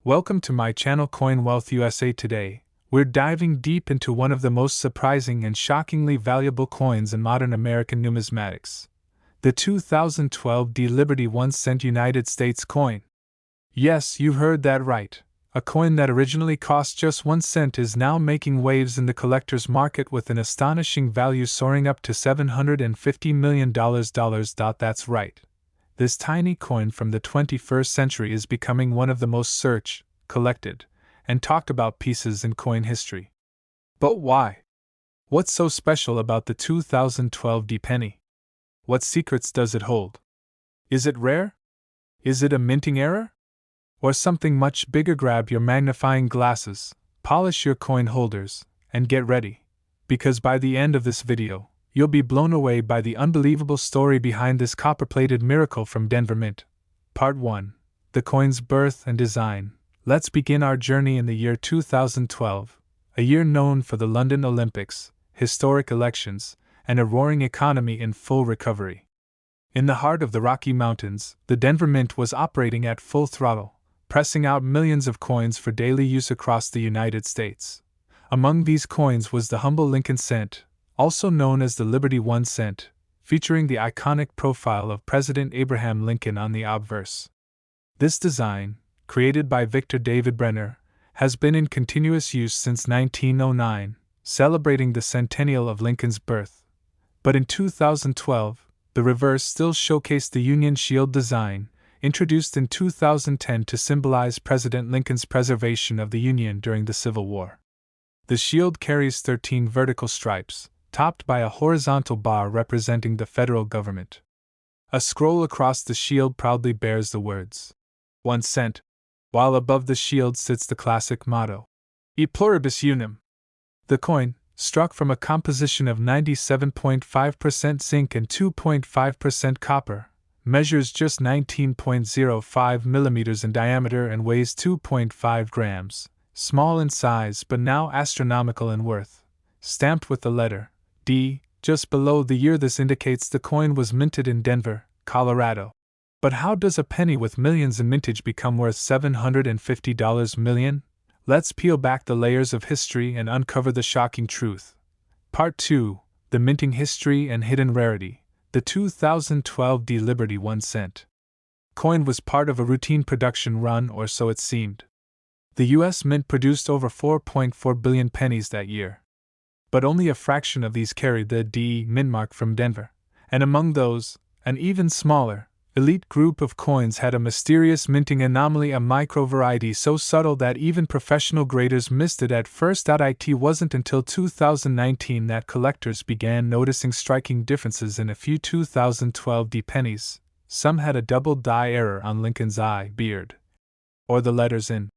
Welcome to my channel Coin Wealth USA. Today, we're diving deep into one of the most surprising and shockingly valuable coins in modern American numismatics. The 2012 Liberty 1 cent United States coin. Yes, you heard that right. A coin that originally cost just 1 cent is now making waves in the collector's market with an astonishing value soaring up to $750 million. That's right. This tiny coin from the 21st century is becoming one of the most searched, collected, and talked about pieces in coin history. But why? What's so special about the 2012 Penny? What secrets does it hold? Is it rare? Is it a minting error? Or something much bigger? Grab your magnifying glasses, polish your coin holders, and get ready, because by the end of this video, you'll be blown away by the unbelievable story behind this copper-plated miracle from Denver Mint. Part 1. The coin's birth and design. Let's begin our journey in the year 2012, a year known for the London Olympics, historic elections, and a roaring economy in full recovery. In the heart of the Rocky Mountains, the Denver Mint was operating at full throttle, pressing out millions of coins for daily use across the United States. Among these coins was the humble Lincoln cent, also known as the Liberty 1 cent, featuring the iconic profile of President Abraham Lincoln on the obverse. This design, created by Victor David Brenner, has been in continuous use since 1909, celebrating the centennial of Lincoln's birth. But in 2012, the reverse still showcased the Union Shield design, introduced in 2010 to symbolize President Lincoln's preservation of the Union during the Civil War. The shield carries 13 vertical stripes, topped by a horizontal bar representing the federal government. A scroll across the shield proudly bears the words 1 cent, while above the shield sits the classic motto, E pluribus unum. The coin, struck from a composition of 97.5% zinc and 2.5% copper, measures just 19.05 millimeters in diameter and weighs 2.5 grams, small in size but now astronomical in worth, stamped with the letter D just below the year. This indicates the coin was minted in Denver, Colorado. But how does a penny with millions in mintage become worth $750 million? Let's peel back the layers of history and uncover the shocking truth. Part 2. The minting history and hidden rarity. The 2012 Liberty 1 cent coin was part of a routine production run, or so it seemed. The U.S. Mint produced over 4.4 billion pennies that year. But only a fraction of these carried the mintmark from Denver, and among those, an even smaller, elite group of coins had a mysterious minting anomaly, a micro-variety so subtle that even professional graders missed it at first. It wasn't until 2019 that collectors began noticing striking differences in a few 2012 pennies. Some had a double die error on Lincoln's eye beard, or the letters in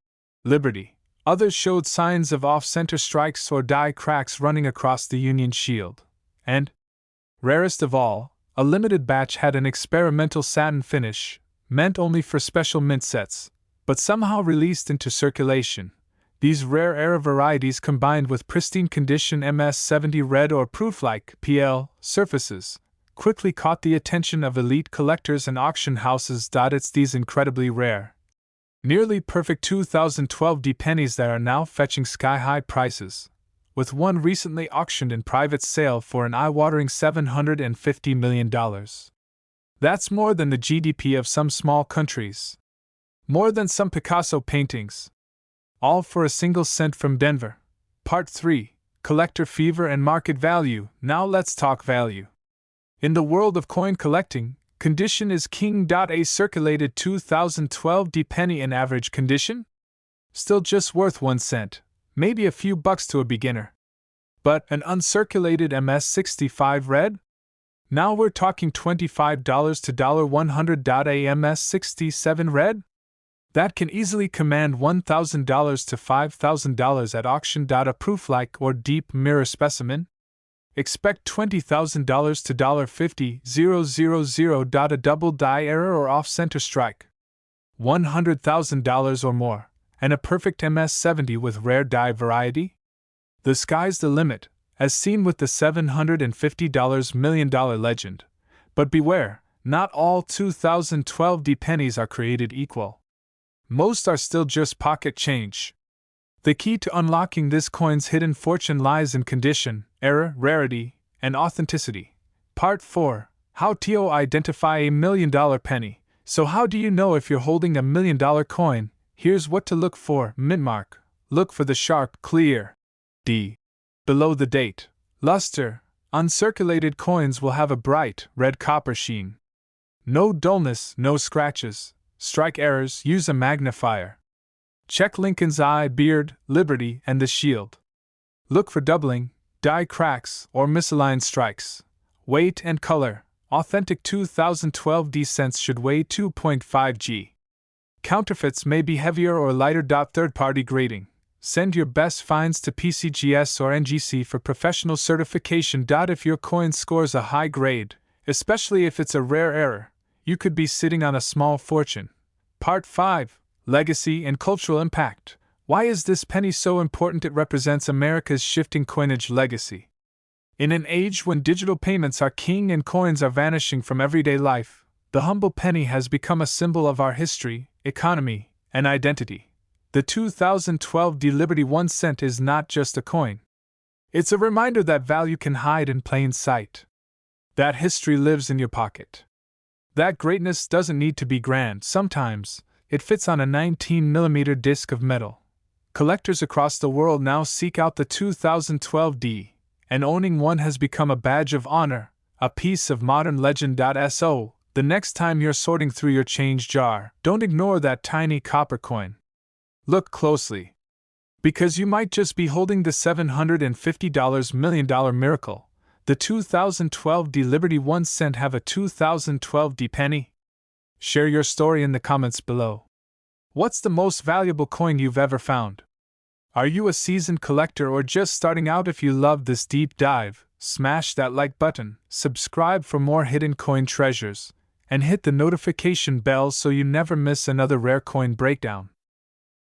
Liberty. Others showed signs of off-center strikes or die cracks running across the Union Shield. And, rarest of all, a limited batch had an experimental satin finish, meant only for special mint sets, but somehow released into circulation. These rare era varieties, combined with pristine condition MS-70 red or proof-like PL surfaces, quickly caught the attention of elite collectors and auction houses. It's these incredibly rare, nearly perfect 2012 pennies that are now fetching sky-high prices, with one recently auctioned in private sale for an eye-watering $750 million. That's more than the GDP of some small countries. More than some Picasso paintings. All for a single cent from Denver. Part 3. Collector fever and market value. Now let's talk value. In the world of coin collecting, condition is king. A circulated 2012 penny in average condition? Still just worth 1 cent. Maybe a few bucks to a beginner. But an uncirculated MS-65 red? Now we're talking $25 to $100. A MS-67 red? That can easily command $1,000 to $5,000 at auction. A proof-like or deep mirror specimen? Expect $20,000 to $50,000. A double die error or off-center strike? $100,000 or more. And a perfect MS-70 with rare die variety? The sky's the limit, as seen with the $750 million legend. But beware, not all 2012 pennies are created equal. Most are still just pocket change. The key to unlocking this coin's hidden fortune lies in condition, era, rarity, and authenticity. Part 4. How to identify a $1 million penny. So how do you know if you're holding a $1 million coin? Here's what to look for. Mintmark. Look for the sharp, clear D below the date. Luster. Uncirculated coins will have a bright, red copper sheen. No dullness, no scratches. Strike errors, use a magnifier. Check Lincoln's eye, beard, Liberty, and the shield. Look for doubling, die cracks, or misaligned strikes. Weight and color. Authentic 2012 D cents should weigh 2.5 g. Counterfeits may be heavier or lighter. Third-party grading. Send your best finds to PCGS or NGC for professional certification. If your coin scores a high grade, especially if it's a rare error, you could be sitting on a small fortune. Part 5. Legacy and cultural impact. Why is this penny so important? It represents America's shifting coinage legacy. In an age when digital payments are king and coins are vanishing from everyday life, the humble penny has become a symbol of our history, economy, and identity. The 2012 D Liberty 1 cent is not just a coin. It's a reminder that value can hide in plain sight. That history lives in your pocket. That greatness doesn't need to be grand. Sometimes, it fits on a 19mm disc of metal. Collectors across the world now seek out the 2012 D, and owning one has become a badge of honor, a piece of modern legend. So, the next time you're sorting through your change jar, don't ignore that tiny copper coin. Look closely. Because you might just be holding the $750 million miracle. The 2012 D Liberty 1 cent have a 2012 D penny? Share your story in the comments below. What's the most valuable coin you've ever found? Are you a seasoned collector or just starting out? If you loved this deep dive, smash that like button, subscribe for more hidden coin treasures, and hit the notification bell so you never miss another rare coin breakdown.